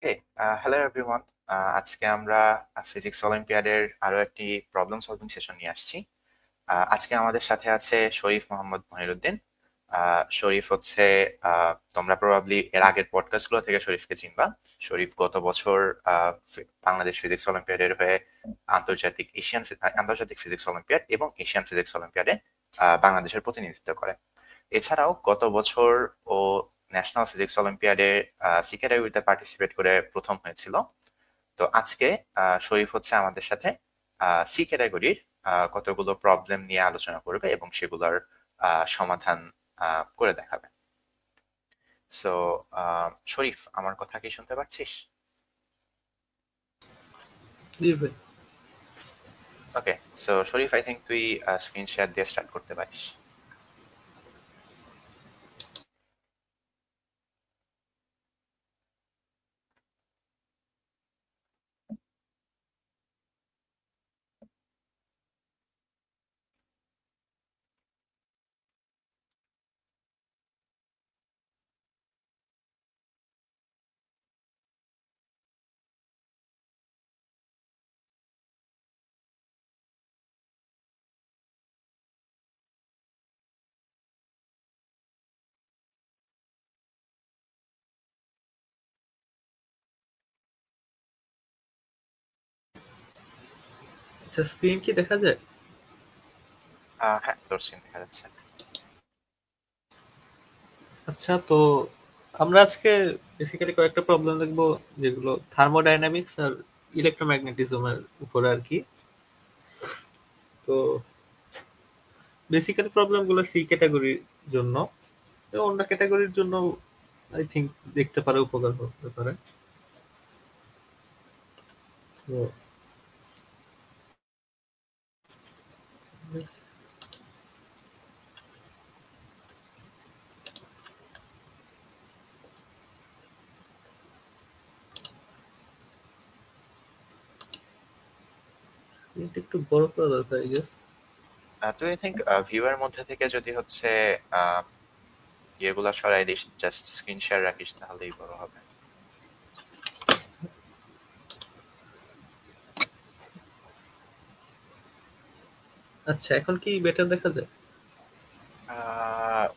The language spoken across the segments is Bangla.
ওকে, হ্যালো এভরিওয়ান। আজকে আমরা ফিজিক্স অলিম্পিয়াডের আরো একটি প্রবলেম সলভিং সেশন নিয়ে আসছি। আজকে আমাদের সাথে আছে শরীফ মোহাম্মদ মহিরুদ্দিন। শরীফ হচ্ছে, তোমরা প্রবাবলি এর আগের পডকাস্ট গুলো থেকে শরীফকে চিনবা। শরীফ গত বছর বাংলাদেশ ফিজিক্স অলিম্পিয়াডের হয়ে আন্তর্জাতিক ফিজিক্স অলিম্পিয়াড এবং এশিয়ান ফিজিক্স অলিম্পিয়াডে বাংলাদেশের প্রতিনিধিত্ব করে। এছাড়াও গত বছর ও ন্যাশনাল ফিজিক্স অলিম্পিয়াডে সি ক্যাটাগরিতে পার্টিসিপেট করে প্রথম হয়েছিল। তো আজকে শরীফ হচ্ছে আমাদের সাথে সি ক্যাটাগরির কতগুলো প্রবলেম নিয়ে আলোচনা করবে এবং সেগুলোর সমাধান করে দেখাবে। সো শরীফ, আমার কথা কি শুনতে পাচ্ছিস? জি ভাই। ওকে, সো শরীফ, আই থিঙ্ক তুই স্ক্রিন শেয়ার দিয়ে স্টার্ট করতে পারিস। আচ্ছা, স্ক্রিন কি দেখা যায়? হ্যাঁ, তোর স্ক্রিন দেখা যাচ্ছে। আচ্ছা, তো আমরা আজকে বেসিক্যালি কয়েকটা প্রবলেম দেখবো, যেগুলো থার্মোডাইনামিক্স আর ইলেকট্রোম্যাগনেটিজমের উপরে আর কি। তো বেসিক্যালি প্রবলেমগুলো সি ক্যাটাগরির জন্য, এবং অন্য ক্যাটাগরির জন্য আই থিঙ্ক দেখতে পারে, উপকার করতে পারে। তো স্ক্রিনটা একটু বড় করা দরকার, I guess। তুই আই থিঙ্ক ভিউয়ার মধ্যে থেকে যদি হচ্ছে ইয়েগুলা সরাই দিস, জাস্ট স্ক্রিন শেয়ার রাখিস, তাহলেই বড় হবে। আচ্ছা, এখন কি বেটার দেখা যায়?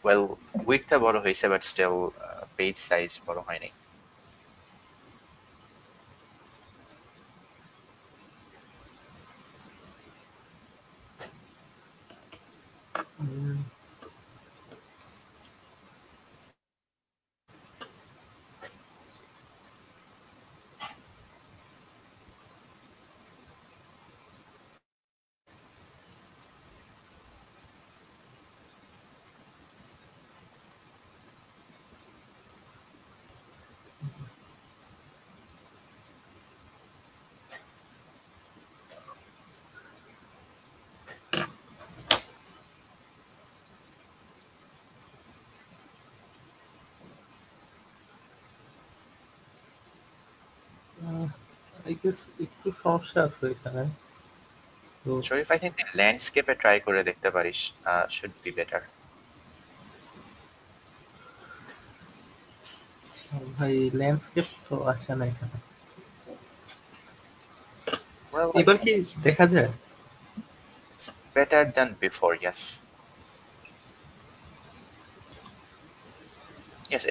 ওয়েল, উইডথটা বড় হয়েছে, বাট স্টিল পেজ সাইজ বড় হয়নি। উম, I guess একটু সমস্যা আছে এখানে। তো শরীফ, আই থিঙ্ক ল্যান্ডস্কেপে ট্রাই করে দেখতে পারিস, শুড বি বেটার। ভাই, ল্যান্ডস্কেপ তো আসে না এখানে। ওয়েল, আই এবার থিঙ্ক কি ইটস দেখা যায়? Better then before, yes. Yes,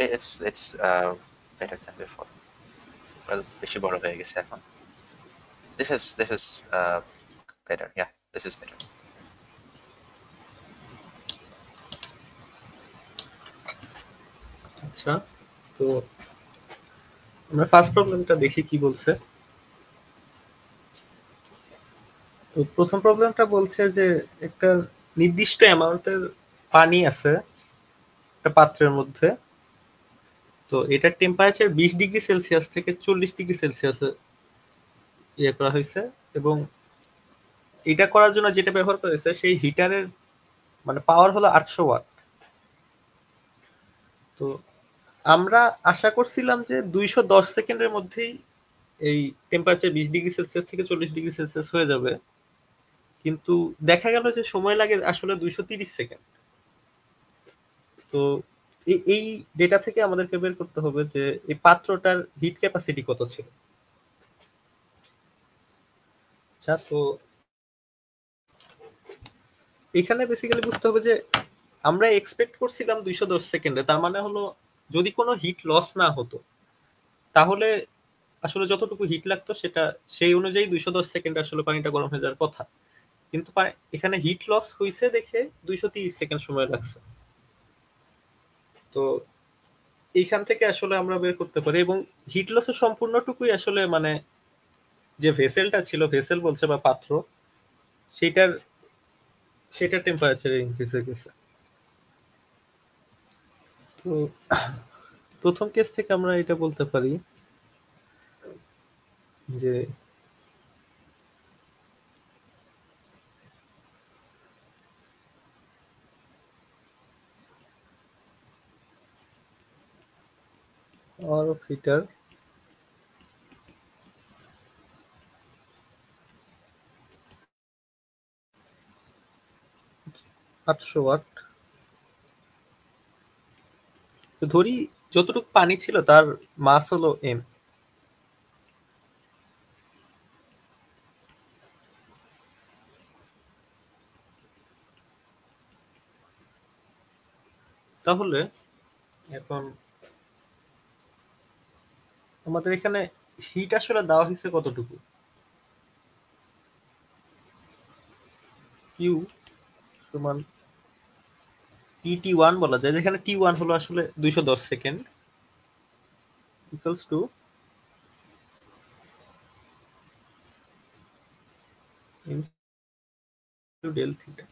it's better then before. Well, বেশি বড় হয়ে গেছে এখন। This is better, yeah, this is better. আচ্ছা, তো আমরা ফার্স্ট প্রবলেমটা দেখি কি বলছে। তো প্রথম প্রবলেমটা বলছে যে একটা নির্দিষ্ট অ্যামাউন্টের পানি আছে একটা পাত্রের মধ্যে। তো এটার টেম্পারেচার 20 ডিগ্রি সেলসিয়াস থেকে 40 ডিগ্রি সেলসিয়াসে ইয়ে করা হয়েছে, এবং এটা করার জন্য যেটা ব্যবহার করা হয়েছে সেই হিটারের মানে পাওয়ার হলো 800 ওয়াট। তো আমরা আশা করছিলাম যে 210 সেকেন্ডের মধ্যেই এই টেম্পারেচার 20 ডিগ্রি সেলসিয়াস থেকে 40 ডিগ্রি সেলসিয়াস হয়ে যাবে, কিন্তু দেখা গেল যে সময় লাগে আসলে 230 সেকেন্ড। তো এই ডেটা থেকে আমাদেরকে বের করতে হবে যে এই পাত্রটার হিট ক্যাপাসিটি কত ছিল। আচ্ছা, তো এখানে বেসিক্যালি বুঝতে হবে যে আমরা এক্সপেক্ট করছিলাম 210 সেকেন্ডে, তার মানে হলো যদি কোনো হিট লস না হতো তাহলে আসলে যতটুকু হিট লাগতো সেটা সেই অনুযায়ী 210 সেকেন্ডে আসলে পানিটা গরম হয়ে যাওয়ার কথা। কিন্তু এখানে হিট লস হয়েছে দেখে 230 সেকেন্ড সময় লাগছে। তো এইখান থেকে আসলে আমরা বের করতে পারি, এবং হিট লসের সম্পূর্ণটুকুই আসলে মানে যে ভেসেলটা ছিল, ভেসেল বলছে বা পাত্র, সেটার সেটার টেম্পারেচার ইনক্রিজ হয়ে গেছে। তো প্রথম কেস থেকে আমরা এটা বলতে পারি যে পাওয়ার অফ হিটার 800 ওয়াট। তো ধরি যতটুকু পানি ছিল তার মাস হলো এম। তাহলে এখন আমাদের এখানে হিট আসলে দেওয়া হয়েছে কতটুকু, কিউ সমান টি1 বলা যায়, যেখানে টি1 হলো আসলে 210 second, equals to del theta.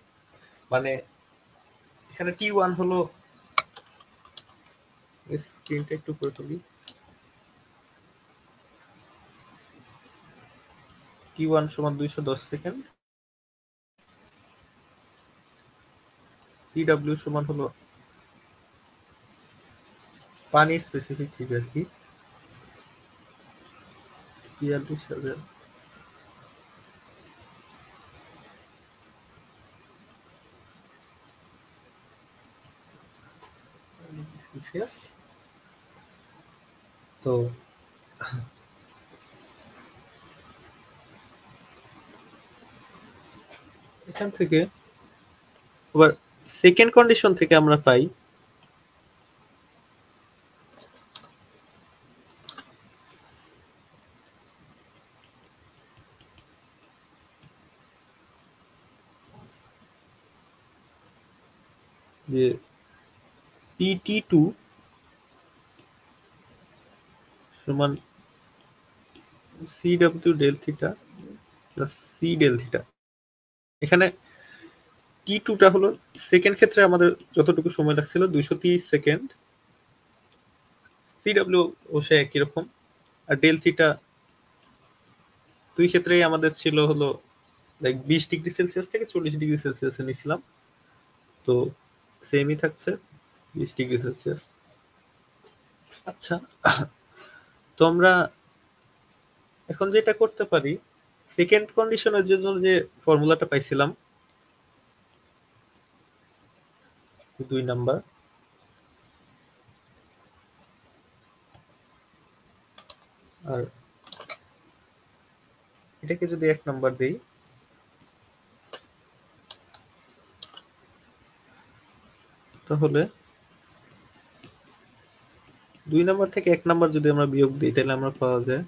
মানে এখানে টি1 হলো, স্ক্রিনটা একটু করে তুলি, টি1 সমান 210 সেকেন্ড, টিডব্লিউ সমান হলো পানি স্পেসিফিক হিট আর কি, 43,000 সেলসিয়াস। তো এখান থেকে আবার সেকেন্ড কন্ডিশন থেকে আমরা পাই যে টি2 সমান CW del theta plus C del theta. এখানে টি2টা হলো সেকেন্ড ক্ষেত্রে আমাদের যতটুকু সময় লাগছিল 230 সেকেন্ড, সিডব্লিউ ও সে একই রকম, আর ডেল থিটা দুই ক্ষেত্রেই আমাদের ছিল হলো লাইক 20 ডিগ্রি সেলসিয়াস থেকে 40 ডিগ্রি সেলসিয়াসে নিয়েছিলাম, তো সেমই থাকছে 20 ডিগ্রি সেলসিয়াস। আচ্ছা, তো আমরা এখন যেটা করতে পারি, সেকেন্ড কন্ডিশনের জন্য যে ফর্মুলাটা পাইছিলাম 2 নাম্বার, আর এটাকে যদি 1 নাম্বার দেই, তাহলে 2 নাম্বার থেকে 1 নাম্বার যদি আমরা বিয়োগ দিই তাহলে আমরা পাওয়া যায়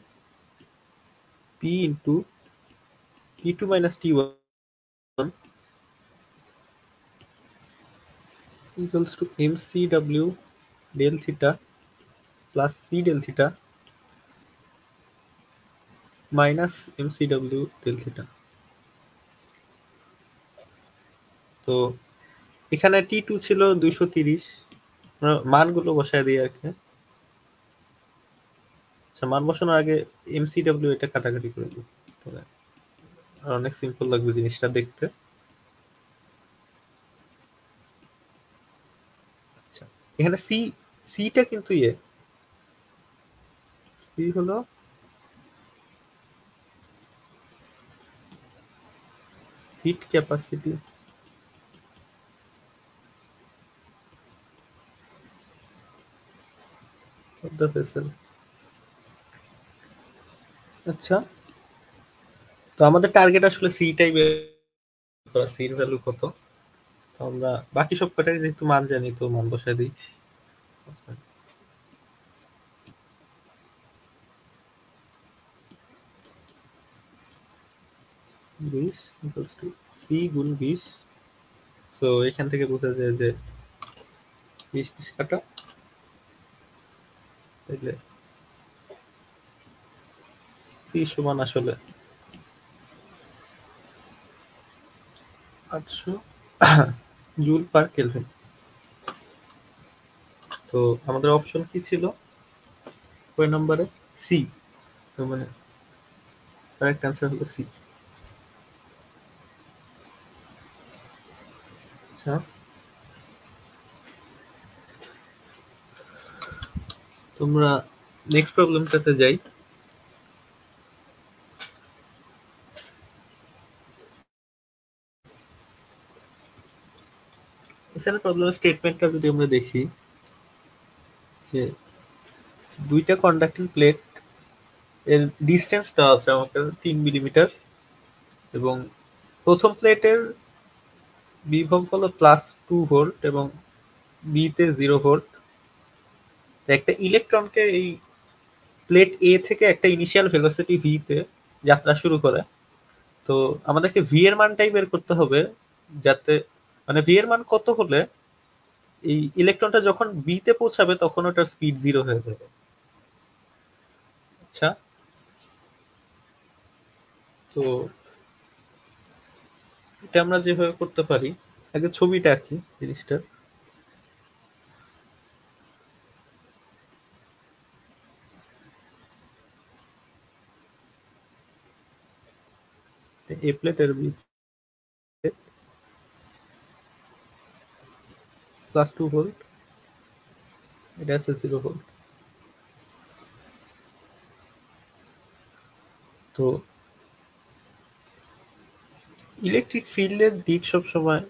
P into T two minus T one equals to mcw del theta plus c del theta minus mcw del theta। তো এখানে টি2 ছিল 230, মানগুলো বসায় দিই আর কি। আচ্ছা, মান বসানোর আগে এমসিডব্লিউ এটা কাটাকাটি করে দিই, তাহলে আর অনেক সিম্পল লাগবে জিনিসটা দেখতে। আচ্ছা, এখানে সিটা কিন্তু সি হলো হিট ক্যাপাসিটি দ্য ভেসেল। আচ্ছা, তো আমাদের টার্গেট আসলে সিটাই বের করা, সির ভ্যালু কত। তো আমরা বাকি সব কটাই যেহেতু মান জানি, তো মান বসায় দিই। 20 ইকুয়ালস টু সি গুণ 20। সো এখান থেকে বোঝা যায় যে 20 কাটা, তাহলে সি সমান আসলে 800 জুল পার কেলভিন। তো আমাদের অপশন কি ছিল কয় নম্বরে? সি। তো মানে কারেক্ট অ্যান্সার হলো সি। আচ্ছা, তোমরা নেক্সট প্রবলেমটাতে যাই। এখানে প্রবলেমের স্টেটমেন্টটা যদি আমরা দেখি, যে দুইটা কন্ডাক্টিং প্লেট এর ডিস্টেন্স দেওয়া আছে আমাকে 3 মিলিমিটার, এবং প্রথম প্লেটের বিভব হলো +2 ভোল্ট এবং বিতে 0 ভোল্ট। একটা ইলেকট্রনকে এই প্লেট এ থেকে একটা ইনিশিয়াল ভেলোসিটি ভি তে যাত্রা শুরু করে। তো আমাদেরকে ভি এর মানটাই বের করতে হবে, যাতে মানে ভি এর মান কত হলে এই ইলেকট্রনটা যখন বি তে পৌঁছাবে তখন ওটার স্পিড 0 হয়ে যাবে। আচ্ছা, তো এটা আমরা যেভাবে করতে পারি, আগে ছবিটা আঁকি জিনিসটা। এ প্লেটের বি +2 ভোল্ট, এটা আছে 0 ভোল্ট। তো ইলেকট্রিক ফিল্ডের দিক সবসময়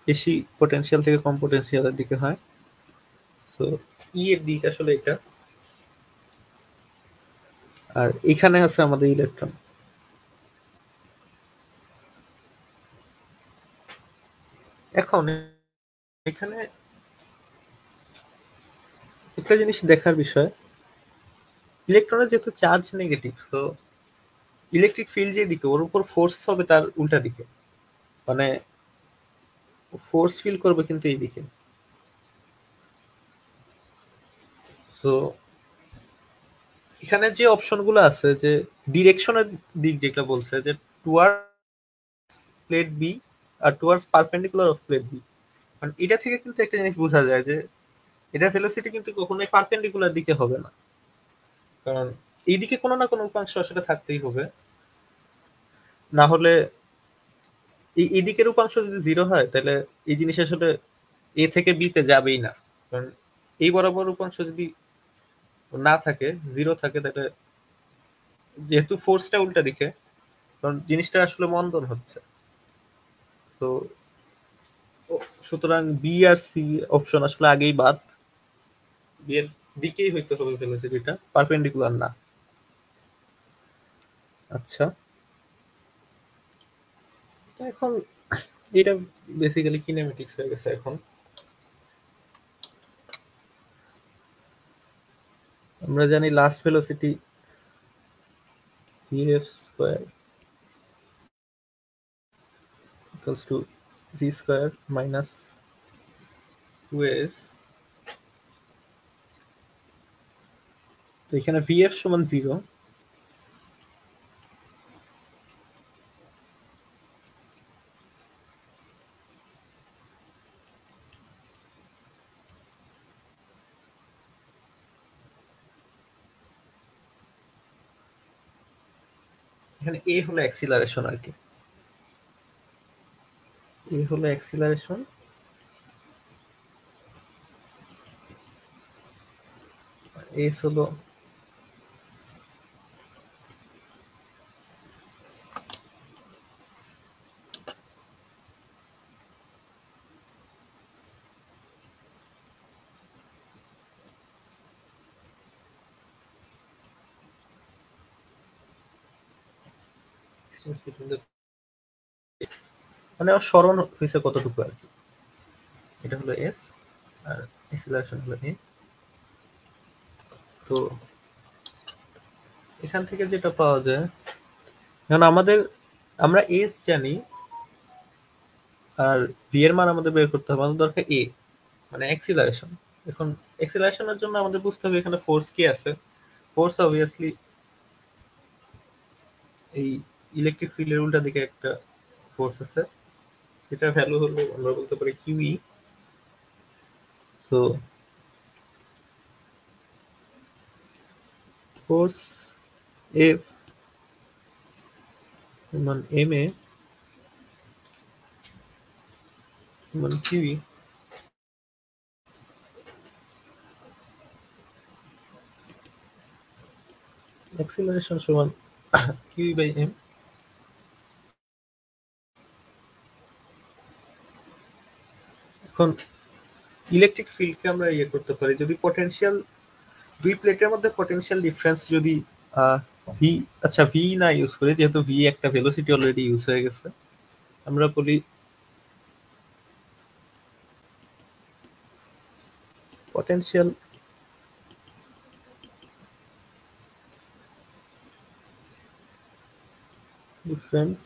বেশি পটেনশিয়াল থেকে কম পটেনশিয়ালের দিকে হয়। সো ই এর দিক আসলে এটা, আর এখানে আছে আমাদের ইলেকট্রন। এখন এখানে একটা জিনিস দেখার বিষয়, ইলেকট্রনের যেহেতু চার্জ নেগেটিভ, তো ইলেকট্রিক ফিল্ড যে দিকে ওর উপর ফোর্স হবে তার উল্টা দিকে, মানে ফোর্স ফিল করবে কিন্তু এই দিকে। তো এখানে যে অপশনগুলো আছে, যে ডিরেকশনের দিক যেটা বলছে যে টুয়ার্ড প্লেট বি আর towards perpendicular of plate B, মানে এটা থেকে কিন্তু একটা জিনিস বোঝা যায় যে এটার ভেলোসিটি কিন্তু কখনোই পারপেন্ডিকুলার দিকে হবে না, কারণ এইদিকে কোনো না কোনো উপাংশ আসলে থাকতেই হবে, না হলে এই দিকের উপাংশ যদি 0 হয় তাহলে এই জিনিস আসলে এ থেকে বি তে যাবেই না। কারণ এই বরাবর উপাংশ যদি না থাকে, 0 থাকে, তাহলে যেহেতু ফোর্সটা উল্টা দিকে, কারণ জিনিসটা আসলে মন্দন হচ্ছে। তো সুতরাং বি আর সি অপশন আসলে আগেই বাদ, বি এর দিকেই হইতে হবে ভেলোসিটিটা, পারপেন্ডিকুলার না। আচ্ছা, তো এখন এটা বেসিক্যালি কিনেমেটিক্স হয়ে গেছে। এখন আমরা জানি last velocity vf square equals to V square minus 2s। তো এখানে vf সমান 0, এখানে a হলো অ্যাক্সিলারেশন আর কি, a হলো অ্যাক্সিলারেশন, s হলো distance between the মানে স্মরণ হয়েছে কতটুকু আর কি, এটা হলো এস আর অ্যাক্সিলারেশন হলো এ। তো এখান থেকে যেটা পাওয়া যায়, কারণ আমরা এস জানি আর ভি এর মান আমাদের বের করতে হবে, আমাদের দরকার এ মানে অ্যাক্সিলারেশন। এখন অ্যাক্সিলারেশনের জন্য আমাদের বুঝতে হবে এখানে ফোর্স কি আছে। ফোর্স অবভিয়াসলি এই ইলেকট্রিক ফিল্ডের উল্টা দিকে একটা ফোর্স আছে, যেটার ভ্যালু হলো আমরা বলতে পারি কিউই। সো ফোর্স এফ সমান এম এ সমান কিউই। অ্যাক্সিলারেশন সমান কিউই বাই এম। এখন ইলেকট্রিক ফিল্ডকে আমরা ইয়ে করতে পারি যদি পটেনশিয়াল, দুই প্লেটের মধ্যে পটেনশিয়াল ডিফারেন্স যদি ভি, আচ্ছা ভি না ইউজ করি, যেহেতু ভি একটা ভেলোসিটি অলরেডি ইউজ হয়ে গেছে, আমরা বলি potential difference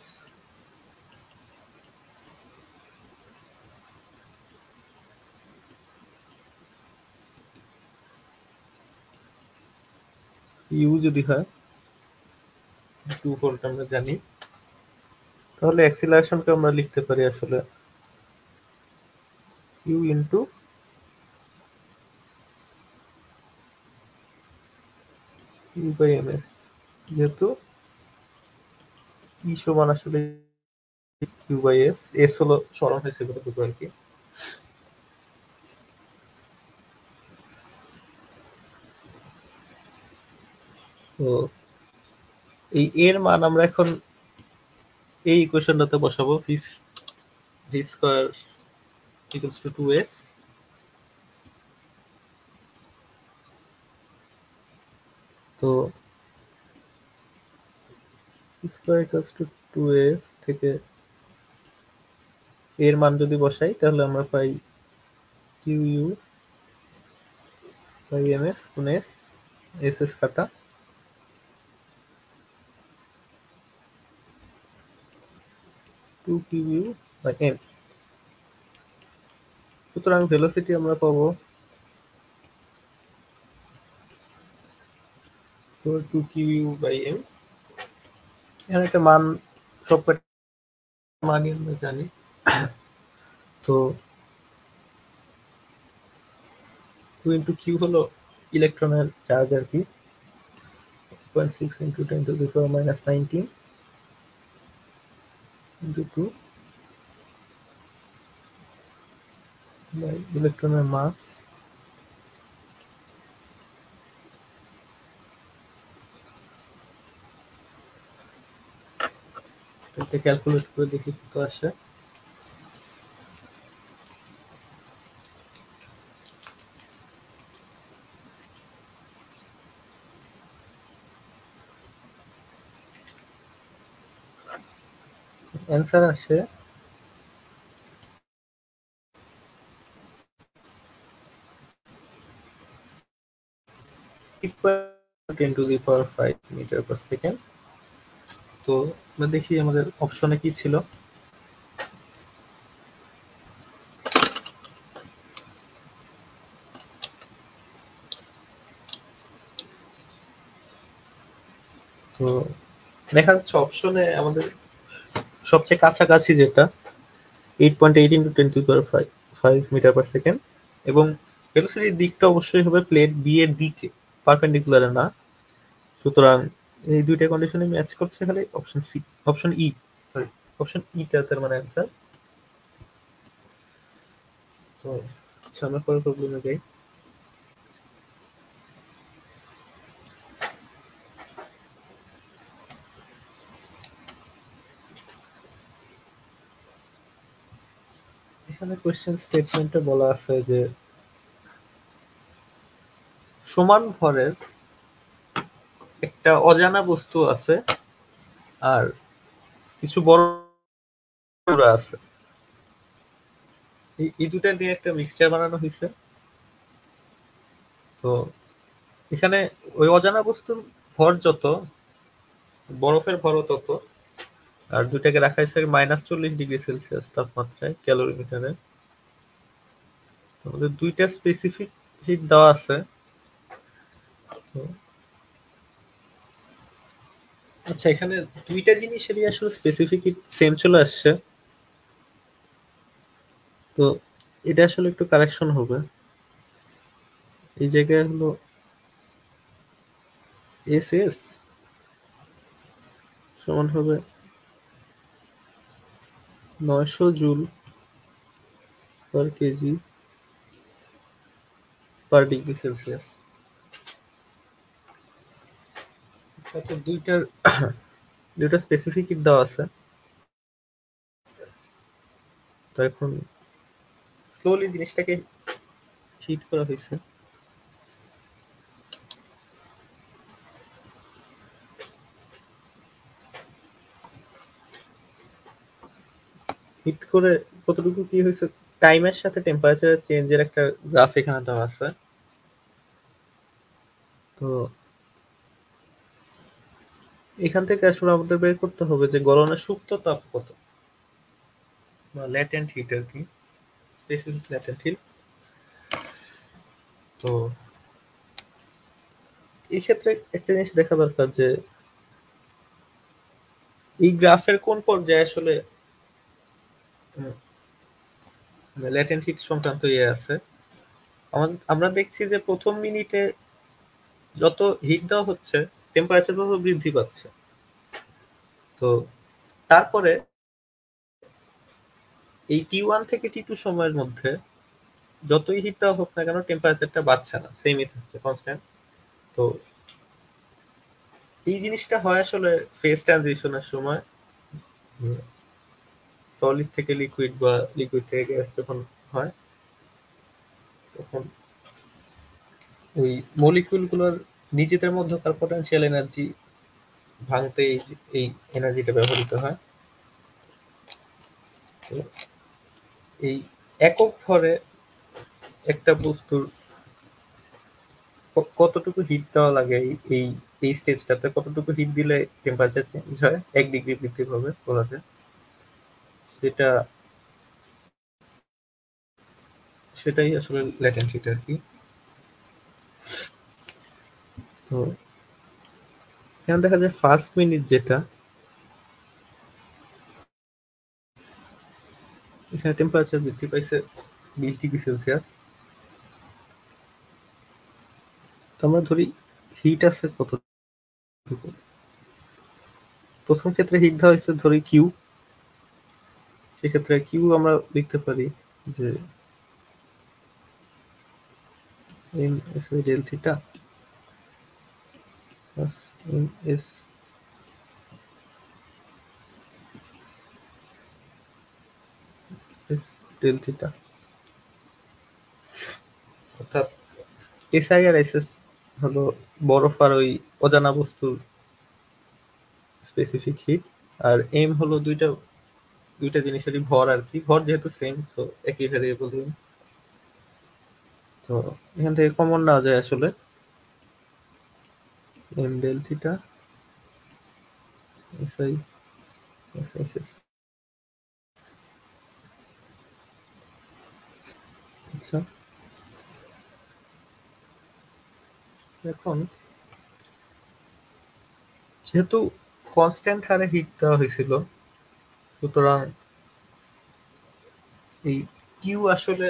u যদি হয় 2 ভোল্ট আমরা জানি, তাহলে অ্যাক্সিলারেশনকে আমরা লিখতে পারি আসলে u into u by ms, যেহেতু ই সমান আসলে q বাই s, s হলো সরণ হয়েছে কতটুকু আর কি। তো এই এর মান আমরা এখন এই ইকুয়েশনটাতে বসাবো, V square equals to 2s। তো V square equals to 2s থেকে এর মান যদি বসাই তাহলে আমরা পাই কিউ বাই ms গুণ s, s কাটা 2 কিউ বাই m। সুতরাং ভেলোসিটি আমরা পাবো 2 কিউ বাই m। এখানে একটা মান, সব মানই আমরা জানি। তো 2 ইন্টু কিউ হলো ইলেকট্রনের চার্জ আর কি, 0.6 into 10 to the power minus 19 into 2 by ইলেকট্রনের মাস। এটা ক্যালকুলেট করে দেখি কত আসে। অ্যান্সার আসে 10 to the power 5 meter per second. তো আমরা দেখি আমাদের অপশনে কি ছিল। তো দেখা যাচ্ছে অপশনে আমাদের সবচেয়ে কাছাকাছি যেটা 8.8 into 10 to the power 5 meter per second, এবং ভেলোসিটির দিকটা অবশ্যই হবে প্লেট বি এর দিকে, পারপেন্ডিকুলারে না। সুতরাং এই দুইটা কন্ডিশনে ম্যাচ করছে খালি option C, option E, sorry option ইটা তার মানে অ্যান্সার। তো আচ্ছা আমরা পরের প্রবলেমে যাই। এখানে কোশ্চেন স্টেটমেন্টে বলা আছে যে সমান ভরের একটা অজানা বস্তু আছে আর কিছু বড় আছে। এই দুটা দিয়ে একটা মিক্সচার বানানো হয়েছে। তো এখানে ওই অজানা বস্তুর ভর যত, বরফের ভরও তত। আর দুটাকে রাখা হয়েছে -40°C তাপমাত্রায় ক্যালোরিমিটারে। আমাদের দুইটা স্পেসিফিক হিট দেওয়া আছে। তো আচ্ছা, এখানে দুইটা জিনিসেরই আসলে স্পেসিফিক হিট সেম চলে আসছে। তো এটা আসলে একটু কারেকশন হবে। এই জায়গায় হলো SS সমান হবে 900 জুল পার কেজি পার ডিগ্রি সেলসিয়াস। আচ্ছা, দুইটা স্পেসিফিক হিট দেওয়া আছে। তো এখন স্লোলি জিনিসটাকে হিট করা হয়েছে। হিট করে কতটুকু কি হয়েছে, টাইমের সাথে টেম্পারেচার চেঞ্জের একটা গ্রাফ এখানে দেওয়া আছে। তো এখান থেকে আসলে আমাদের বের করতে হবে যে গলনের সুপ্ত তাপ কত, বা ল্যাটেন্ট হিট আর কি, স্পেসিফিক ল্যাটেন্ট হিট। তো এই ক্ষেত্রে একটা জিনিস দেখা দরকার যে এই গ্রাফের কোন পর্যায়ে আসলে ল্যাটেন্ট হিট সংক্রান্ত ইয়ে আছে। আমরা দেখছি যে প্রথম মিনিটে যত হিট দেওয়া হচ্ছে টেম্পারেচার তত বৃদ্ধি পাচ্ছে। তো তারপরে এই T1 থেকে T2 সময়ের মধ্যে যতই হিট দেওয়া হোক না কেন টেম্পারেচারটা বাড়ছে না, সেমই থাকছে, কনস্ট্যান্ট। তো এই জিনিসটা হয় আসলে ফেজ ট্রানজিশনের সময়, সলিড থেকে লিকুইড বা লিকুইড থেকে গ্যাস যখন হয়, তখন ওই মলিকিউল গুলোর নিজেদের মধ্যকার পটেনশিয়াল এনার্জি ভাঙতে এই এনার্জিটা ব্যবহৃত হয়। তো এই একক ভরে একটা বস্তুর কতটুকু হিট দেওয়া লাগে, এই এই স্টেজটাতে কতটুকু হিট দিলে টেম্পারেচার চেঞ্জ হয় 1 ডিগ্রি বৃদ্ধি পাবে বলা যায়, সেটা সেটাই আসলে ল্যাটেন্ট হিট আর কি। তো এখানে দেখা যায় ফার্স্ট মিনিট যেটা, এখানে টেম্পারেচার বৃদ্ধি পাইছে 20°C। তো আমরা ধরি হিট আছে কতটুকু, প্রথম ক্ষেত্রে হিট দেওয়া হয়েছে ধরি কিউ। সেক্ষেত্রে কিউ আমরা লিখতে পারি যে M S del theta plus M S S del theta, অর্থাৎ এসআই আর এসএস হলো বরফ আর ওই অজানা বস্তুর স্পেসিফিক হিট। আর এম হলো দুইটা দুইটা জিনিসেরই ভর আর কি, ভর যেহেতু সেম সো একই ভ্যারিয়েবল। তো এখান থেকে কমন নেওয়া যায় আসলে M del theta SI SS. আচ্ছা, এখন যেহেতু কনস্ট্যান্ট হারে হিট দেওয়া হয়েছিল, সুতরাং এই কিউ আসলে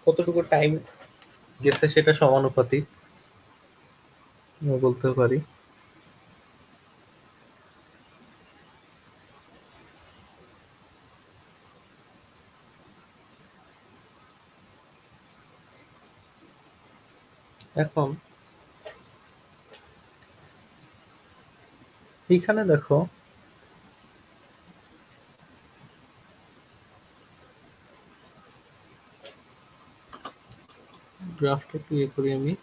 কতটুকু টাইম গেছে সেটা সমানুপাতিক আমরা বলতে পারি। এখন এইখানে দেখো গ্রাফটা একটু ইয়ে করি আমি।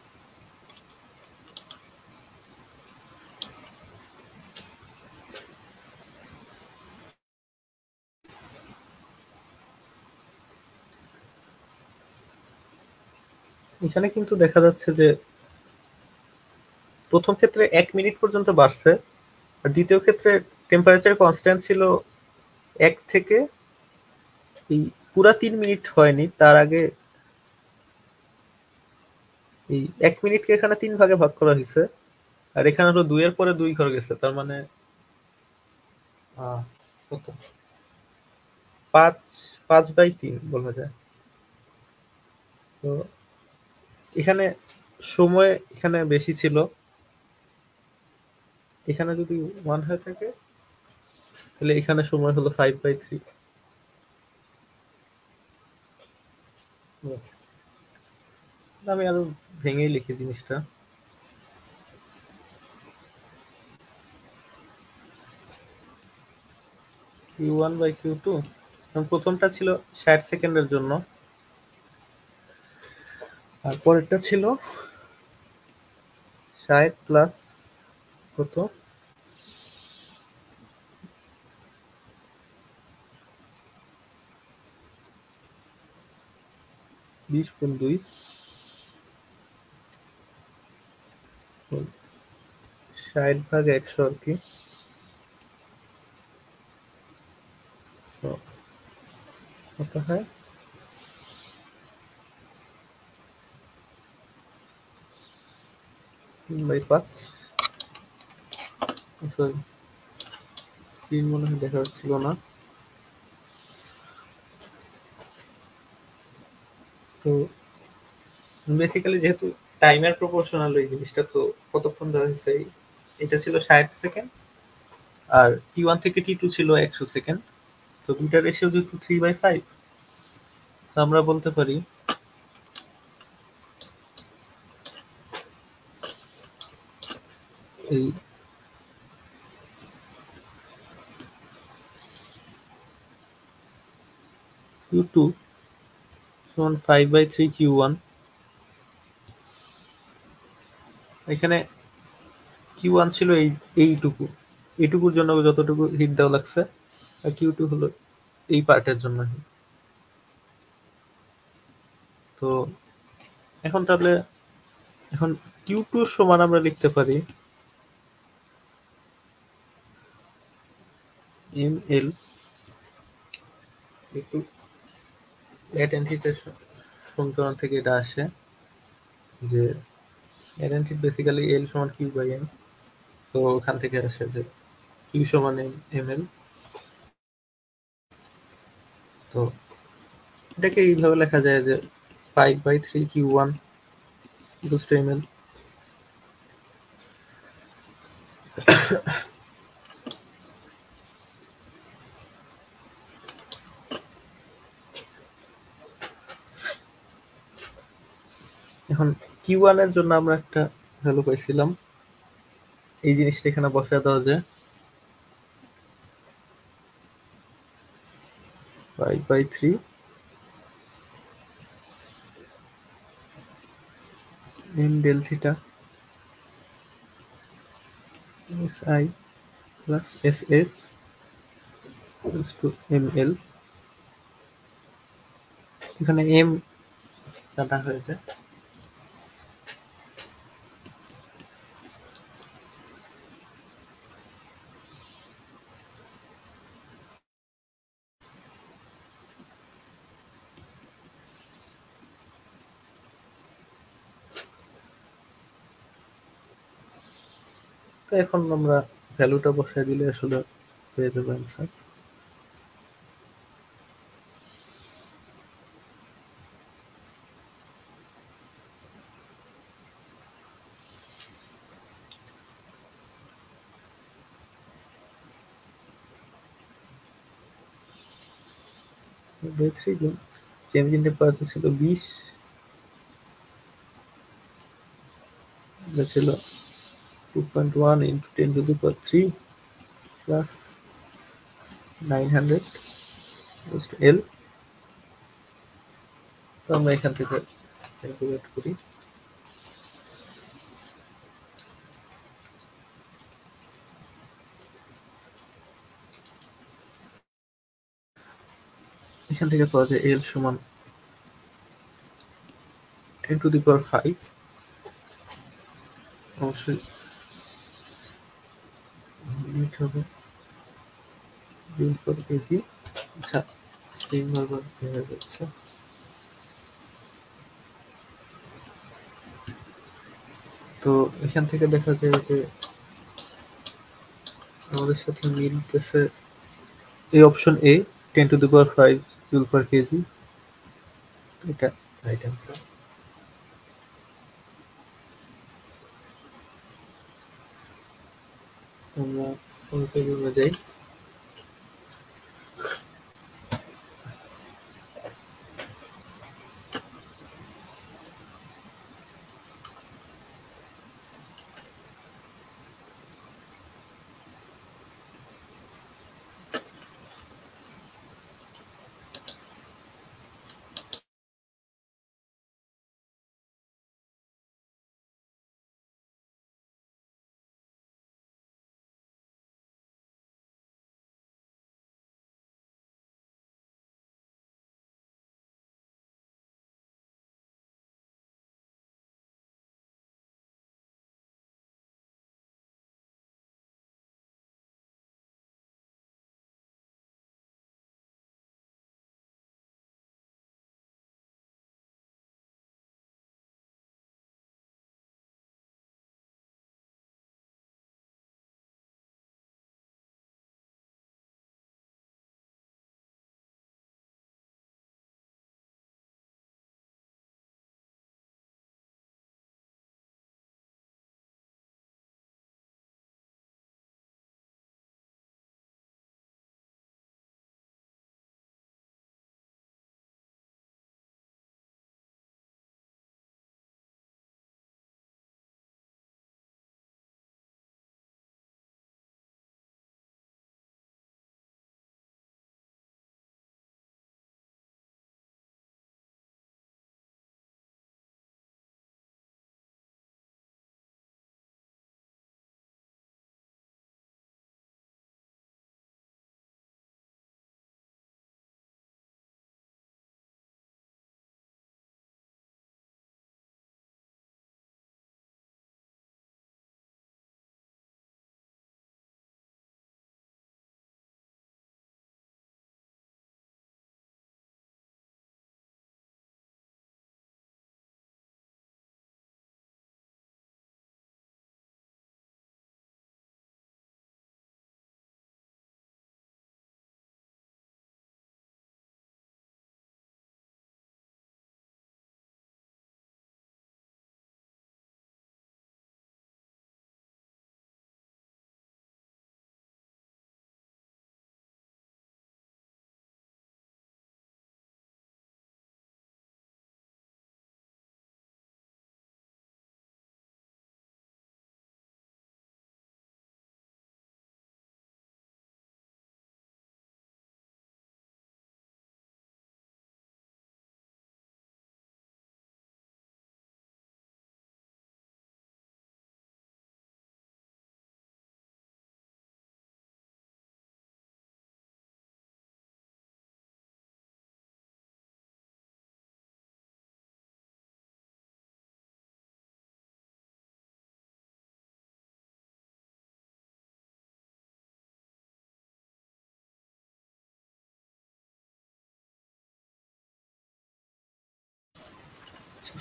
এখানে কিন্তু দেখা যাচ্ছে যে প্রথম ক্ষেত্রে ১ মিনিট পর্যন্ত বাড়ছে। আর দ্বিতীয় ক্ষেত্রে টেম্পারেচার কনস্ট্যান্ট ছিল ১ থেকে এই পুরা ৩ মিনিট হয়নি। তার আগে এই ১ মিনিটকে এখানে ৩ ভাগে ভাগ করা হইছে। আর এখানে হলো ২ এর পরে ২ ঘর গেছে। তার মানে কত? ৫/৩ বলা যায়। তো এখানে সময় এখানে বেশি ছিল। এখানে যদি 1 হয়ে থাকে তাহলে এখানে সময় হলো 5/3। আমি আরো ভেঙেই লিখি জিনিসটা। Q1/Q2 প্রথমটা ছিল ৬০ সেকেন্ডের জন্য, আর পরেরটা ছিল ৬০ প্লাস কত, ২০ গুণ ২ ৬০/১০০ আর কি। তো কত হয়? ৩/৫। সরি, ৩ মনে হয় দেখা যাচ্ছিল না। তো বেসিক্যালি যেহেতু টাইমের প্রপোর্শনাল এই জিনিসটা, তো কতক্ষণ ধরা হয়েছে, এটা ছিল ৬০ সেকেন্ড আর T1 থেকে T2 ছিল ১০০ সেকেন্ড। তো দুইটার রেশিও যেহেতু 3/5, তো আমরা বলতে পারি এই Q2 সমান 5/3 Q1। এখানে Q1 ছিল এইটুকু, এইটুকুর জন্য যতটুকু হিট দেওয়া লাগছে, আর Q2 হলো এই পার্টের জন্য হিট। তো এখন তাহলে এখন Q2 সমান আমরা লিখতে পারি ml, একটু ল্যাটেন্ট হিটের সমীকরণ থেকে এটা আসে যে ল্যাটেন্ট হিট বেসিক্যালি L সমান Q/m। তো ওখান থেকে আসে যে Q সমান ml। তো এটাকে এইভাবে লেখা যায় যে 5/3 Q1 equals to ml। এখন Q1 এর জন্য আমরা একটা ভ্যালু পাইছিলাম, এই জিনিসটা এখানে বসায় দেওয়া যায় 5/3 m del theta si plus ss equals to ml। এখানে m কাটা হয়েছে। তো এখন আমরা ভ্যালুটা বসায় দিলে আসলে হয়ে যাবে অ্যান্সার। দেখছি চেঞ্জ ইন টেম্পারেচার ছিল 20, এটা ছিল 2.1 into 10 to the power 3 plus 900 equals to L। তো আমরা এখান থেকে ক্যালকুলেট করি। এখান থেকে পাওয়া যায় L সমান 10⁵ অবশ্যই ইউনিট হবে জুল পার কেজি। আচ্ছা, স্প্রিং বারবার দেখা যাচ্ছে। তো এখান থেকে দেখা যায় যে আমাদের সাথে মিলতেছে এই option A 10⁵ joule per KG. এটা রাইট অ্যান্সার। আমরা পরের রুমে যাই।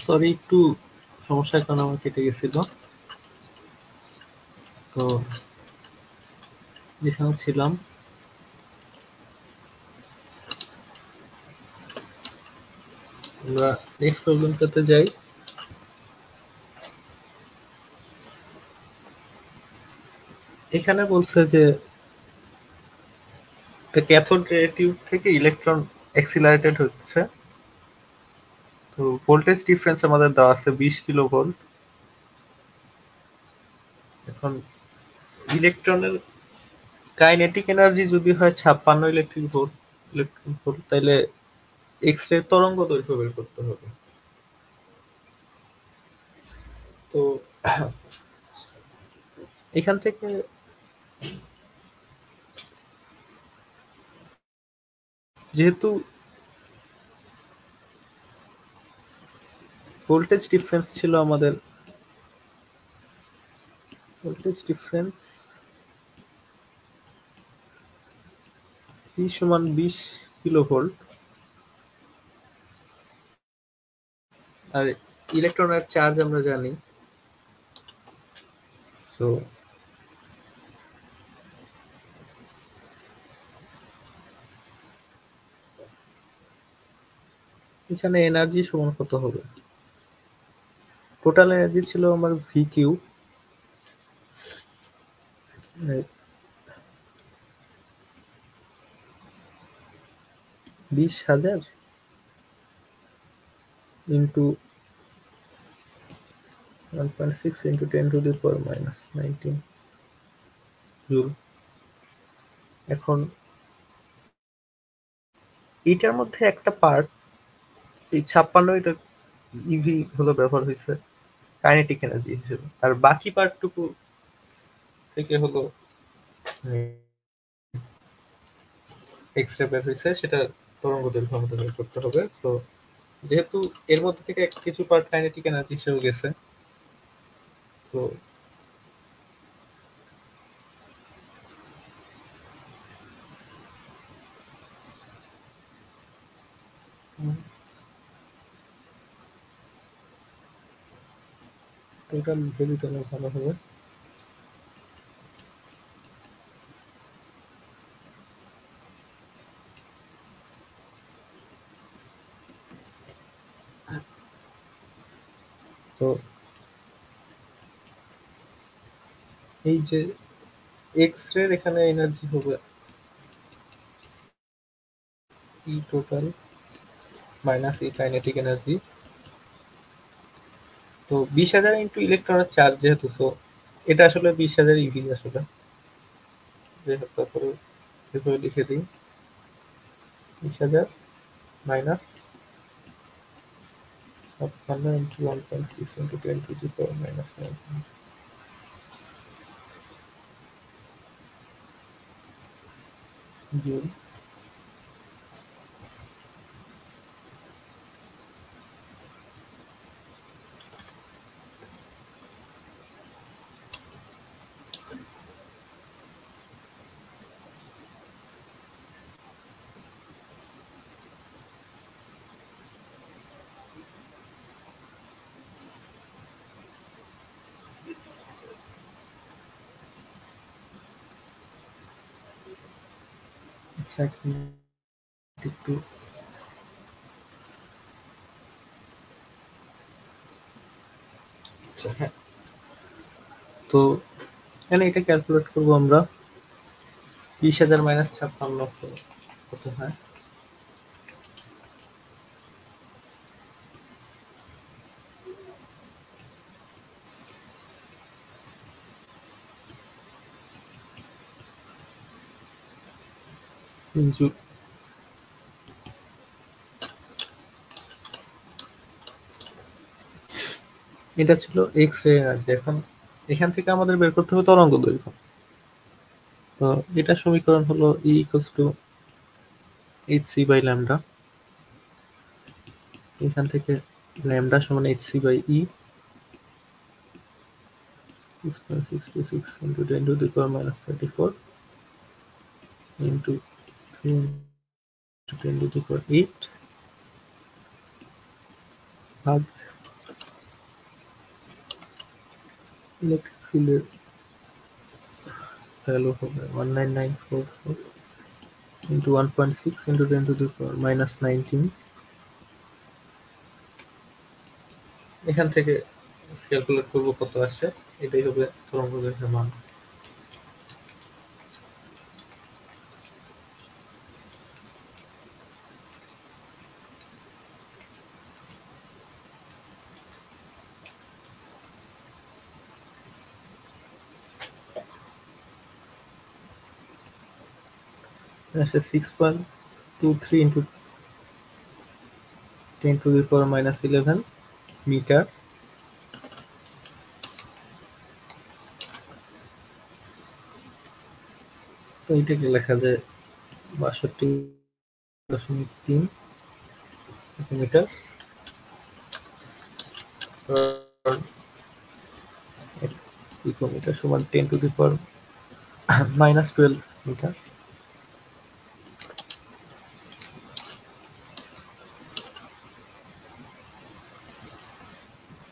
সরি, একটু সমস্যার কারণে আমার কেটে গেছিল। তো যেখানে ছিলাম, আমরা নেক্সট প্রবলেমটাতে যাই। এখানে বলছে যে ক্যাথোড রে টিউব থেকে ইলেকট্রন অ্যাক্সিলারেটেড হচ্ছে। তো ভোল্টেজ ডিফারেন্স আমাদের দেওয়া আছে 20 কিলো ভোল্ট। এখন ইলেকট্রনের কাইনেটিক এনার্জি যদি হয় 56 ইলেকট্রন ভোল্ট, তাহলে এক্স রে তরঙ্গ দৈর্ঘ্য বের করতে হবে। তো এখান থেকে যেহেতু ভোল্টেজ ডিফারেন্স ছিল আমাদের ভোল্টেজ ডিফারেন্স E সমান 20 কিলোভোল্ট আর ইলেকট্রনের চার্জ আমরা জানি সো এখানে এনার্জি সমান কত হবে টোটাল এনার্জি ছিল আমার V Q 20,000 into 1.6 into 10 to the power minus 19 জুল। এখন এটার মধ্যে একটা পার্ট এই 56 এটা ইভি হলো ব্যবহার হয়েছে কাইনেটিক এনার্জি হিসেবে আর বাকি পার্টটুকু থেকে হলো এক্সট্রা বের হয়েছে সেটা তরঙ্গ দৈর্ঘ্য আমাদের বের করতে হবে। তো যেহেতু এর মধ্যে থেকে কিছু পার্ট কাইনেটিক এনার্জি হিসেবে গেছে তো টোটাল ভ্যালু তাহলে ভালো হবে। তো এই যে এক্স রে এখানে এনার্জি হবে ই total minus E kinetic energy. তো 20,000 ইন্টু ইলেকট্রনের চার্জ যেহেতু সো এটা আসলে 20,000 ইভি আসলে তারপরে এভাবে লিখে দিই 20,000 minus 56 into 1.6 into 10 to the power minus 19 joule. আচ্ছা এখন একটু আচ্ছা হ্যাঁ তো এখানে এটা ক্যালকুলেট করবো আমরা 20,000 মাইনাস 56 কত হয় জুল। এটা ছিল এক্স রে এনার্জি। এখন এখান থেকে আমাদের বের করতে হবে তরঙ্গ দৈর্ঘ্য। তো এটা সমীকরণ হলো E equals to H C by lambda. এখান থেকে ল্যামডা সমান H C by E 6.626 into 10 to the power minus 34 into 3 into 10 to the power 8 ভাগ ইলেকট্রিক ফিল্ডের ভ্যালু হবে 19944 into 1.6 into 10 to the power minus 19। এখান থেকে ক্যালকুলেট করবো কত আসে এটাই হবে তরঙ্গ দৈর্ঘ্যের মান। আসে 6.23 into 10 to the power minus 11 meter. তো এইটাকে লেখা যায় 62.3 মিটার। পিকোমিটার সমান 10⁻⁻12 মিটার।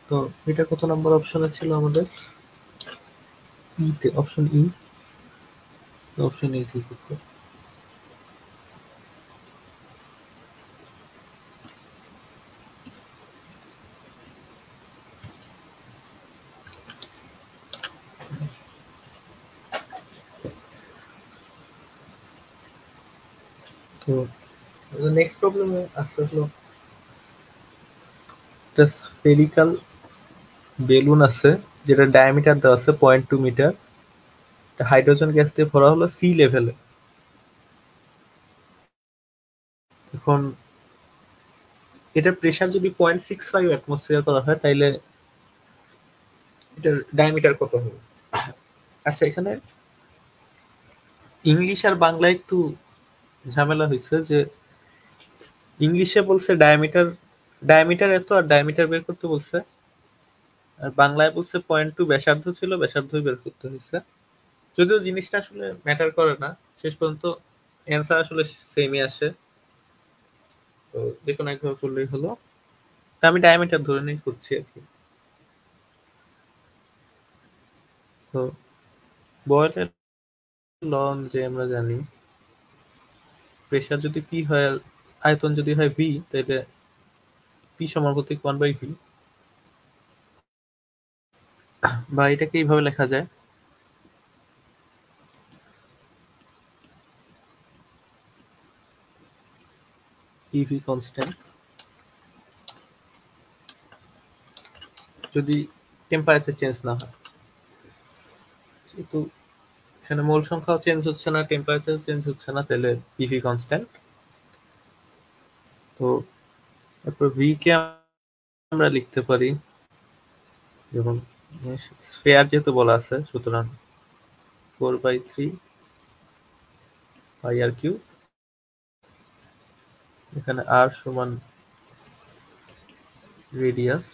তো এটা কত নম্বর অপশনে ছিল আমাদের? Option E. Option E click করতে। তো নেক্সট প্রবলেমে আছে হলো একটা স্ফেরিক্যাল বেলুন আছে যেটা ডায়ামিটার দেওয়া আছে 0.2 মিটার। হাইড্রোজেন গ্যাস দিয়ে ভরা হলো সি লেভেলে। এখন এটার প্রেসার যদি 0.65 অ্যাটমসফিয়ার করা হয় তাইলে এটার ডায়ামিটার কত হবে? আচ্ছা, এখানে ইংলিশ আর বাংলায় একটু ঝামেলা হয়েছে যে ইংলিশে বলছে ডায়ামিটার এত আর ডায়ামিটার বের করতে বলছে, আর বাংলায় বলছে 0.2 ব্যাসার্ধ ছিল, ব্যাসার্ধই বের করতে হয়েছে। যদিও জিনিসটা আসলে ম্যাটার করে না, শেষ পর্যন্ত অ্যান্সার আসলে সেমই আসে। তো যে কোনো একভাবে করলেই হলো। তা আমি ডায়ামিটার ধরে নিয়ে করছি আর কি। তো বয়েলের ল যে আমরা জানি প্রেসার যদি পি হয় আর আয়তন যদি হয় ভি, তাহলে পি সমানুপাতিক 1/v, বা এটাকে এইভাবে লেখা যায় পিভি কনস্ট্যান্ট যদি টেম্পারেচার চেঞ্জ না হয়। যেহেতু এখানে মোল সংখ্যাও চেঞ্জ হচ্ছে না, টেম্পারেচার চেঞ্জ হচ্ছে না, তাহলে পিভি কনস্ট্যান্ট। তো তারপর ভি কে আমরা লিখতে পারি যেমন স্ফেয়ার যেহেতু বলা আছে, সুতরাং 4/3 πr কিউব। এখানে আর সমান রেডিয়াস,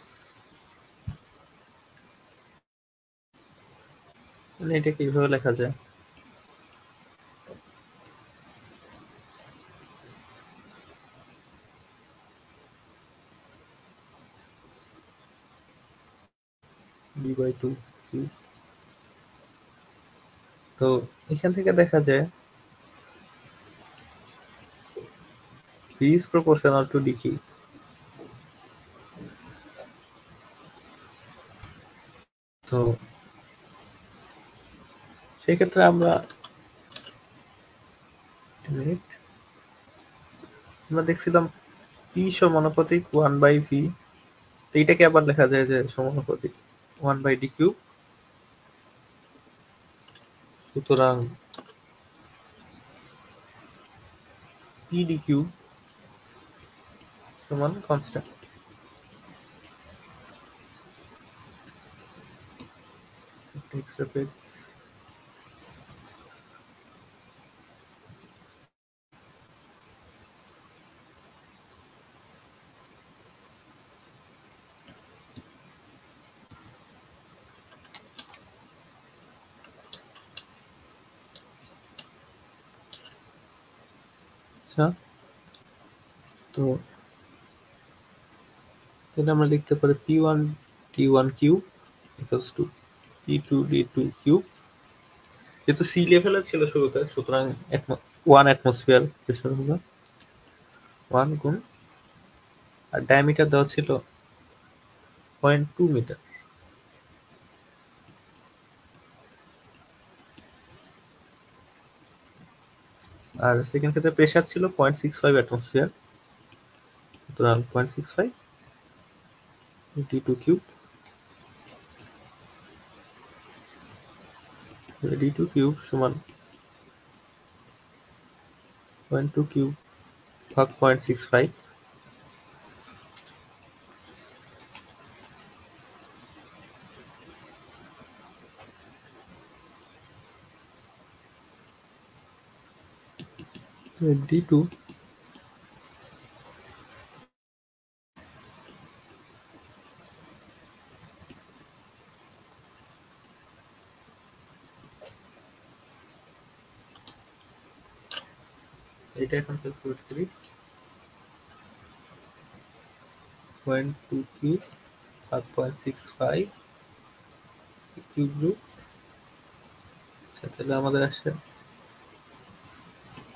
মানে এটাকে এইভাবে লেখা যায় b/2 কিউব। তো এখান থেকে দেখা যায় v is proportional to dq। তো সেক্ষেত্রে আমরা দেখছিলাম পি সমানুপাতিক 1/v, তো এটাকে আবার লেখা যায় যে সমানুপাতিক 1/d কিউব। সুতরাং pd কিউব সমান কনস্ট্যান্ট। আচ্ছা, তো তাহলে আমরা লিখতে পারি p1 d1 cube equals to p2 d2 cube. যেহেতু সি লেভেলে ছিল শুরুতে, সুতরাং 1 অ্যাটমসফিয়ার প্রেসার হবে 1 গুণ, আর ডায়ামিটার দেওয়া ছিল 0.2 মিটার। আর সেকেন্ড ক্ষেত্রে প্রেসার ছিল 0.65 অ্যাটমসফিয়ার, সুতরাং 0.65 d2 কিউব। d2 কিউব সমান 0.2 কিউব ভাগ 0.65, d2 . এটা এখন ক্যালকুলেট করি। 0.23 5.65 কিউব রুট। আচ্ছা, তাহলে আমাদের আসে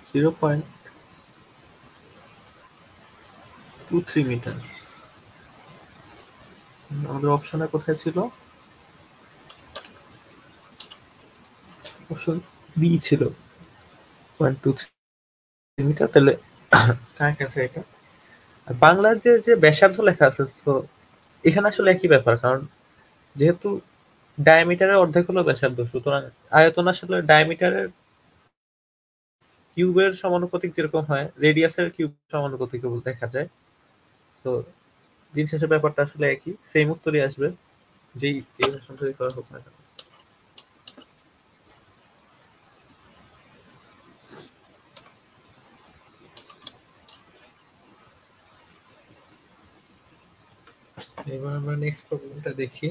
0.23 মিটার। আমাদের অপশনে কোথায় ছিল? অপশন বি ছিল 0.23 মিটার। তাহলে কারেক্ট অ্যান্সার এটা। আর বাংলার যে ব্যাসার্ধ লেখা আছে, তো এখানে আসলে একই ব্যাপার, কারণ যেহেতু ডায়ামিটারের অর্ধেক হলো ব্যাসার্ধ, সুতরাং আয়তন আসলে ডায়ামিটারের কিউবের সমানুপাতিক যেরকম হয়, রেডিয়াসের কিউব সমানুপাতিক দেখা যায়। তো দিন শেষে ব্যাপারটা আসলে একই, সেম উত্তরই আসবে যেই ভার্সন তৈরি করা হোক না কেন। এবার আমরা নেক্সট প্রবলেমটা দেখি।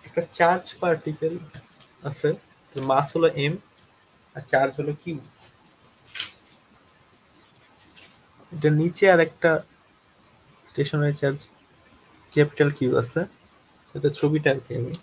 একটা চার্জ পার্টিকেল আছে, মাস হলো এম আর চার্জ হলো কিউ। এটা নিচে আর একটা স্টেশনারি চার্জ ক্যাপিটাল কিউ আছে, সেটা ছবিটা আর কি আমি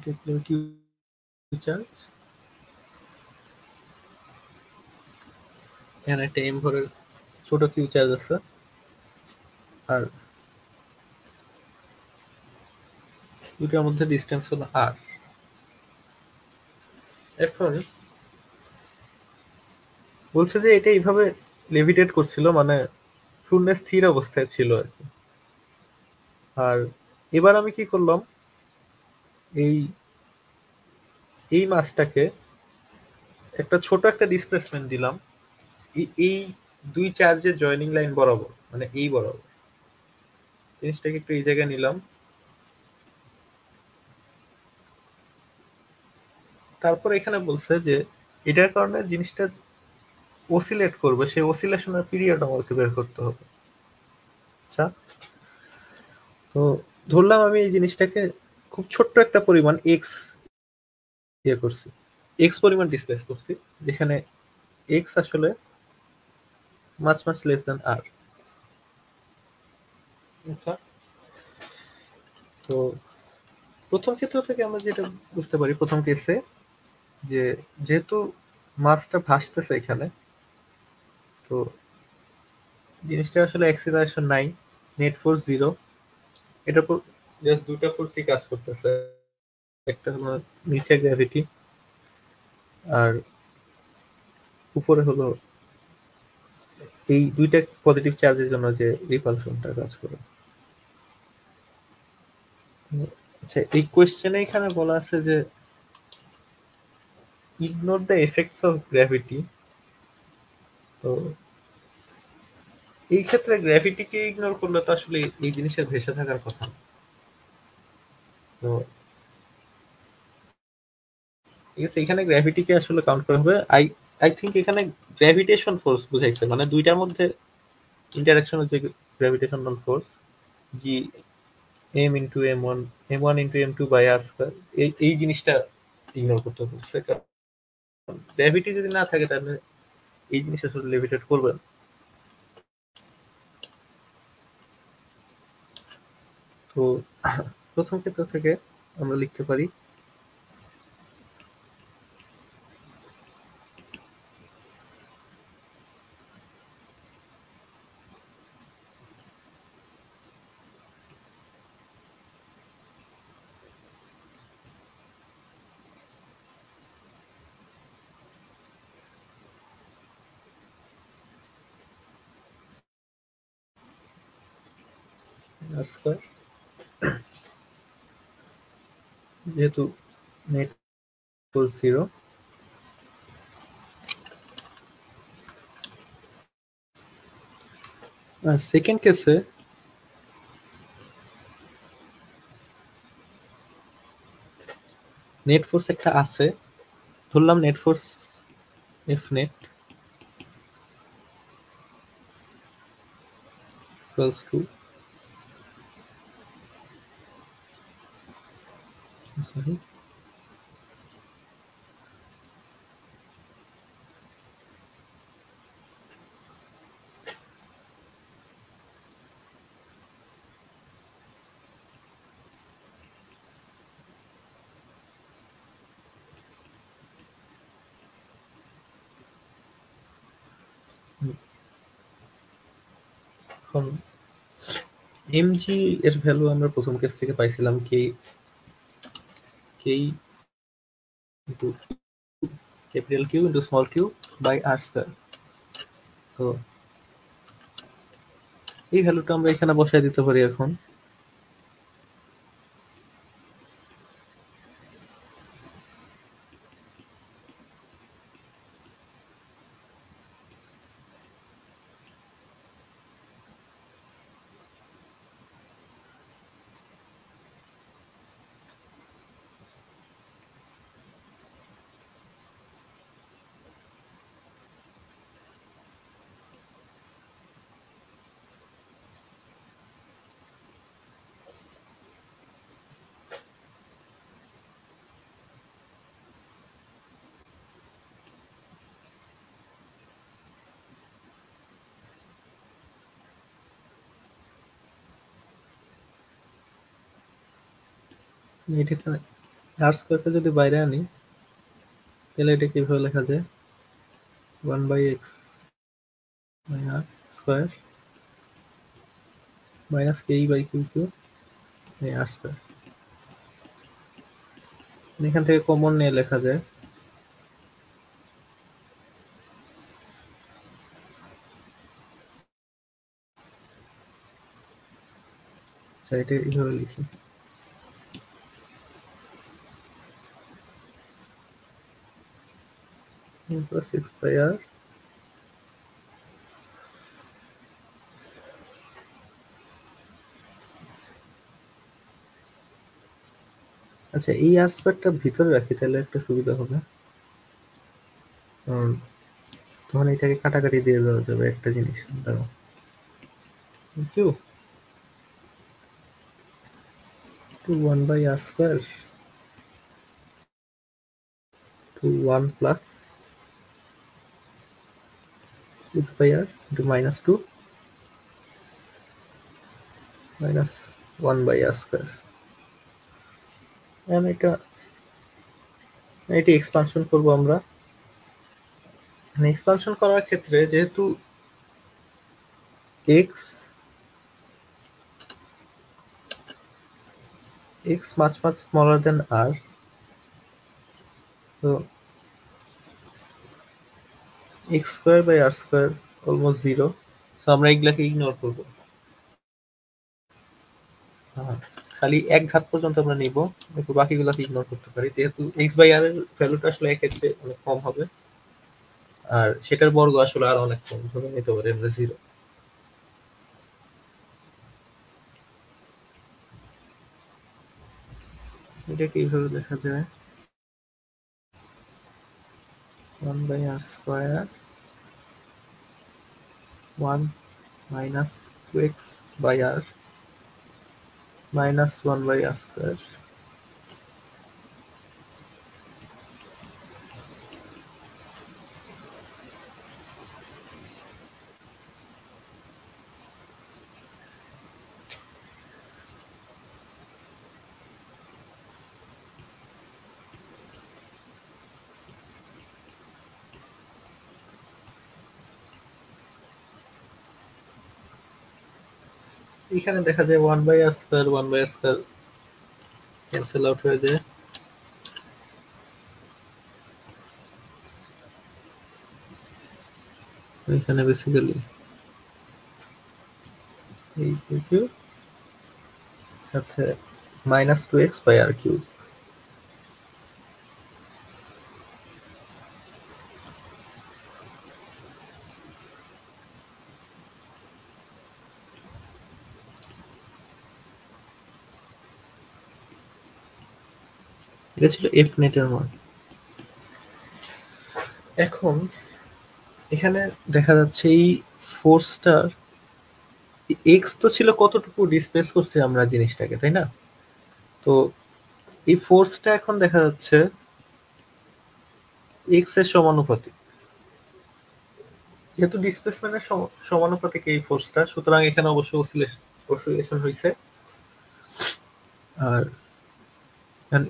ক্যাপিটাল কিউ চার্জ, এখানে একটা এম ভরের ছোট কিউ চার্জ আছে, আর দুটার মধ্যে ডিস্টেন্স হলো আর। এখন বলছে যে এটা এইভাবে লেভিটেট করছিল, মানে শূন্যে স্থির অবস্থায় ছিল আর কি। আর এবার আমি কি করলাম, এই এই মাসটাকে একটা ছোট একটা ডিসপ্লেসমেন্ট দিলাম এই দুই চার্জের জয়েনিং লাইন বরাবর, মানে এই বরাবর। জিনিসটাকে একটু এই জায়গায় নিলাম। তারপর এখানে বলছে যে এটার কারণে জিনিসটা অসিলেট করবে, সেই অসিলেশনের পিরিয়ড আমাকে বের করতে হবে। আচ্ছা, তো ধরলাম আমি এই জিনিসটাকে খুব ছোট্ট একটা পরিমাণ এক্স ইয়ে করছি, এক্স পরিমাণ ডিসপ্লেস করছি, যেখানে এক্স আসলে মাছ মাছ লেস দেন আর। আচ্ছা, তো প্রথম ক্ষেত্র থেকে আমরা যেটা বুঝতে পারি, প্রথম কেসে যে যেহেতু মাছটা ভাসতেছে এখানে, তো জিনিসটা আসলে অ্যাক্সিলারেশন নাই, নেট ফোর্স জিরো। এটার উপর জাস্ট দুইটা ফোর্সই কাজ করতেছে, একটা হলো নিচে গ্র্যাভিটি, আর উপরে হলো এই দুইটা পজিটিভ চার্জের জন্য যে রিপালশনটা কাজ করে। আচ্ছা, এই কোয়েশ্চেনে এখানে বলা আছে যে ignore the effects of gravity. তো এই ক্ষেত্রে গ্র্যাভিটিকে ইগনোর করলে তো আসলে এই জিনিসের ভেসে থাকার কথা না। তো ঠিক আছে, এখানে গ্র্যাভিটিকে আসলে কাউন্ট করা হবে। আই আই থিঙ্ক এখানে গ্র্যাভিটেশন ফোর্স বুঝাইছে, মানে দুইটার মধ্যে ইন্টারাকশন হচ্ছে gravitational force, G M into M one into M two by R square. এই জিনিসটা ইগনোর করতে বলছে, কারণ গ্র্যাভিটি যদি না থাকে তাহলে এই জিনিস আসলে লেভিটেট করবে না। তো প্রথম ক্ষেত্র থেকে আমরা লিখতে পারি আর স্কোয়ার, যেহেতু নেট ফোর্স জিরো। আর সেকেন্ড কেসে নেট ফোর্স একটা আছে, ধরলাম net force F net equals to, sorry, এখন এমজি এর ভ্যালু আমরা প্রথম কেস থেকে পাইছিলাম k k into capital Q into small q by R square. তো এই ভ্যালুটা আমরা এখানে বসায় দিতে পারি এখন। এটাকে আর স্কয়ারকে যদি বাইরে আনি তাহলে এটা কিভাবে লেখা যায়? 1/x by R square minus K by Q Q by R square. এখান থেকে কমন নিয়ে লেখা যায় এটা এইভাবে লিখি, প্লাস 6/r। আচ্ছা, এই আর স্কয়ারটা ভিতরে রাখি তাহলে একটা সুবিধা হবে, কারণ তখন এটাকে কাটাকাটি দিয়ে দেওয়া যাবে একটা জিনিস। দাঁড়াও, Q two 1/r square to 1 plus 6/r into minus 2 minus 1/r square. এখন এটি এক্সপানশন করব আমরা। এক্সপানশন করার ক্ষেত্রে যেহেতু X much much smaller than r, so x square by r square almost 0, so আমরা এগুলাকে ইগনোর করব। খালি এক ঘাত পর্যন্ত আমরা নিব, একটু বাকিগুলোকে ইগনোর করতে পারি, যেহেতু x বাই r এর ভ্যালুটা আসলে একের চেয়ে অনেক কম হবে, আর সেটার বর্গ আসলে আর অনেক কম, ধরে নিতে পারি আমরা 0। এটাকে এইভাবে দেখা যায় 1/r square 1 minus 2x by r minus 1/r square। এখানে দেখা যায় 1/r square 1/r square cancel out হয়ে যায়, এখানে বেসিক্যালি এই কিউ সাথে minus 2x by R cube. এটা ছিল এফ নেটের মান। এখন এখানে দেখা যাচ্ছে এই ফোর্সটার এক্স তো ছিল কতটুকু ডিসপ্লেস করছে আমরা জিনিসটাকে, তাই না? তো এই ফোর্সটা এখন দেখা যাচ্ছে এক্স এর সমানুপাতিক। যেহেতু ডিসপ্লেসমেন্টের সমানুপাতিক এই ফোর্সটা, সুতরাং এখানে অবশ্যই অসিলেশন হয়েছে। আর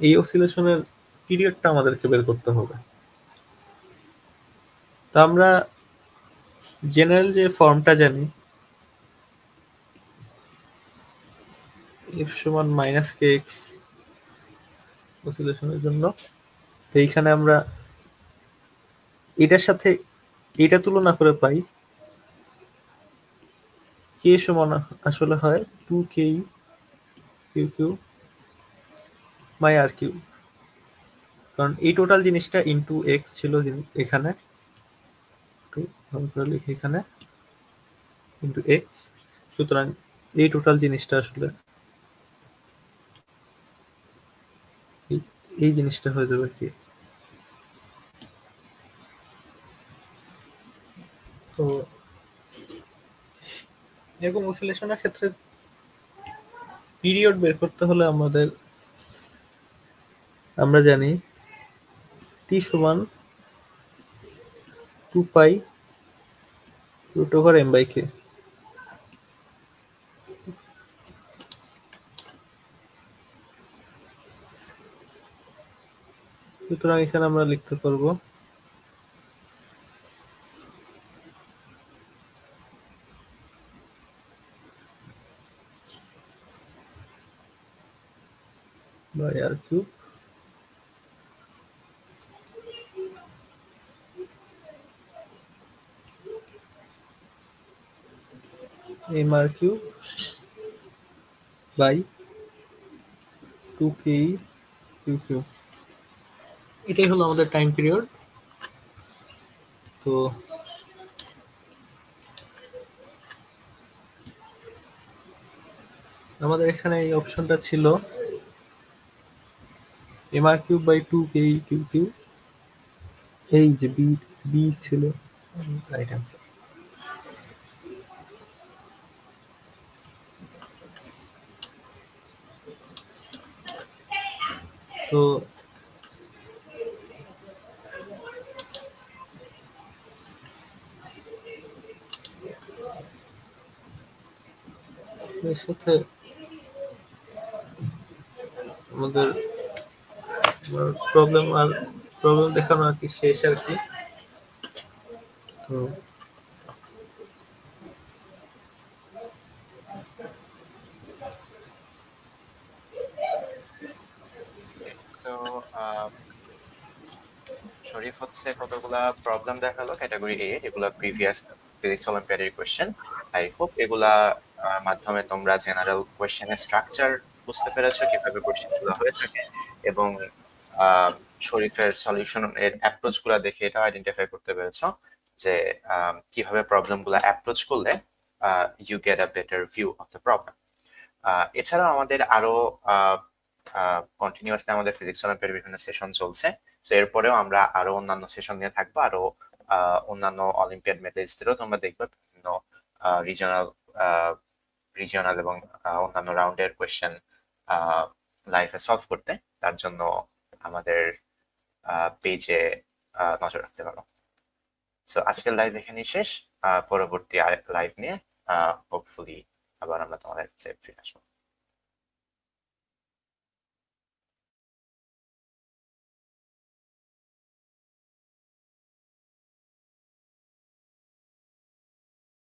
এই অসিলেশনের পিরিয়ডটা আমাদেরকে বের করতে হবে। তো আমরা জেনারেল যে ফর্মটা জানি, এফ সমান মাইনাস কে এক্স অসিলেশনের জন্য। তো এইখানে আমরা এটার সাথে এটা তুলনা করে পাই কে সমান আসলে হয় 2k Q Q by R Q, কারণ এই টোটাল জিনিসটা ইনটু এক্স ছিল এখানে, লিখি এখানে ইনটু এক্স। সুতরাং এই টোটাল জিনিসটা আসলে এই জিনিসটা হয়ে যাবে কি। তো এরকম অসিলেশনের ক্ষেত্রে পিরিয়ড বের করতে হলে আমরা জানি টি সমান 2 pi root over M by K. সুতরাং এখানে আমরা লিখতে পারবো by R cube M R cube by 2k Q Q. এটাই হলো আমাদের টাইম পিরিয়ড। তো আমাদের এখানে এই অপশনটা ছিল M R cube by 2k Q Q. এই যে বি বি ছিল রাইট অ্যান্সার। তো এর সাথে আমাদের প্রবলেম দেখানো আর কি শেষ আর কি। তো সো শরীফ হচ্ছে কতগুলা প্রবলেম দেখালো ক্যাটাগরি এ, এগুলা প্রিভিয়াস ফিজিক্স অলিম্পিয়াডের কোয়েশ্চেন। আই হোপ এগুলা মাধ্যমে তোমরা জেনারেল কোয়েশ্চেনের স্ট্রাকচার বুঝতে পেরেছো, কিভাবে কোয়েশ্চেন গুলো হয়ে থাকে, এবং শরীফের সলিউশন এর অ্যাপ্রোচ গুলা দেখে এটা আইডেন্টিফাই করতে পেরেছো যে কিভাবে প্রবলেম গুলা অ্যাপ্রোচ করলে you get a better view of the problem. এছাড়াও আমাদের আরো কন্টিনিউয়াসলি আমাদের ফিজিক্স অলিম্পিয়াডের বিভিন্ন সেশন চলছে। তো এরপরেও আমরা আরো অন্যান্য সেশন নিয়ে থাকবো, আরো অন্যান্য অলিম্পিয়াড মেডেলিস্টদেরও তোমরা দেখবে বিভিন্ন রিজিওনাল রিজিওনাল এবং অন্যান্য রাউন্ডের কোয়েশ্চেন লাইফে সলভ করতে। তার জন্য আমাদের পেজে নজর রাখতে পারো। সো আজকের লাইভ এখানেই শেষ। পরবর্তী লাইভ নিয়ে হোপফুলি আবার আমরা তোমাদের কাছে ফিরে আসবো।